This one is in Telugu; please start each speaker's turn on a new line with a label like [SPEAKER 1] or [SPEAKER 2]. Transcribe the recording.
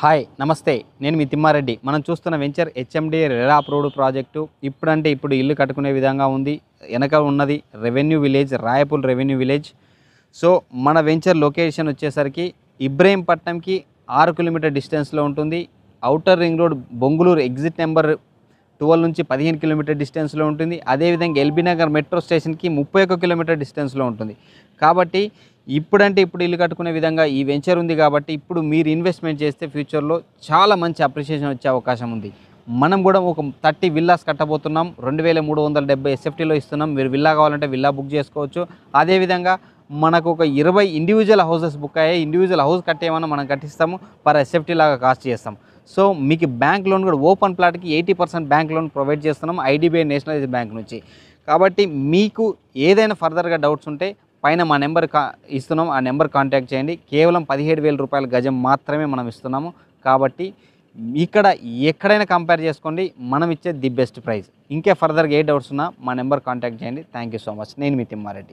[SPEAKER 1] హాయ్ నమస్తే, నేను మీ తిమ్మారెడ్డి. మనం చూస్తున్న venture HMD RERA approved project. ఇప్పుడు ఇల్లు కట్టుకునే విధంగా ఉంది. వెనక ఉన్నది revenue village, Raipole revenue village. So మన వెంచర్ లొకేషన్ వచ్చేసరికి ఇబ్రహీంపట్నంకి 6 కిలోమీటర్ డిస్టెన్స్లో ఉంటుంది. Outer ring road Bongulur exit number 12 నుంచి 15 కిలోమీటర్ డిస్టెన్స్లో ఉంటుంది. అదేవిధంగా ఎల్బీ నగర్ మెట్రో స్టేషన్కి 31 కిలోమీటర్ డిస్టెన్స్లో ఉంటుంది. కాబట్టి ఇప్పుడు ఇల్లు కట్టుకునే విధంగా ఈ వెంచర్ ఉంది. కాబట్టి ఇప్పుడు మీరు ఇన్వెస్ట్మెంట్ చేస్తే ఫ్యూచర్లో చాలా మంచి అప్రిషియేషన్ వచ్చే అవకాశం ఉంది. మనం కూడా ఒక 30 విల్లాస్ కట్టబోతున్నాం. 2370 ఎస్ఎఫ్టీలో ఇస్తున్నాం. మీరు విల్లా కావాలంటే విల్లా బుక్ చేసుకోవచ్చు. అదేవిధంగా మనకు ఒక 20 ఇండివిజువల్ హౌసెస్ బుక్ అయ్యాయి. ఇండివిజువల్ హౌస్ కట్టేమన్నా మనం కట్టిస్తాము, పర్ ఎస్ఎఫ్టీ లాగా కాస్ట్ చేస్తాం. సో మీకు బ్యాంక్ లోన్ కూడా ఓపెన్ ప్లాట్కి 80% బ్యాంక్ లోన్ ప్రొవైడ్ చేస్తున్నాం ఐడిబిఐ నేషనలైజ్డ్ బ్యాంక్ నుంచి. కాబట్టి మీకు ఏదైనా ఫర్దర్గా డౌట్స్ ఉంటే పైన మా నెంబర్ ఇస్తున్నాం, ఆ నెంబర్ కాంటాక్ట్ చేయండి. కేవలం 17,000 రూపాయల గజం మాత్రమే మనం ఇస్తున్నాము. కాబట్టి ఇక్కడ ఎక్కడైనా కంపేర్ చేసుకోండి, మనం ఇచ్చే ది బెస్ట్ ప్రైస్. ఇంకే ఫర్దర్గా ఏ డౌట్స్ ఉన్నా మా నెంబర్ కాంటాక్ట్ చేయండి. Thank you so much. నేను మీ తిమ్మారెడ్డి.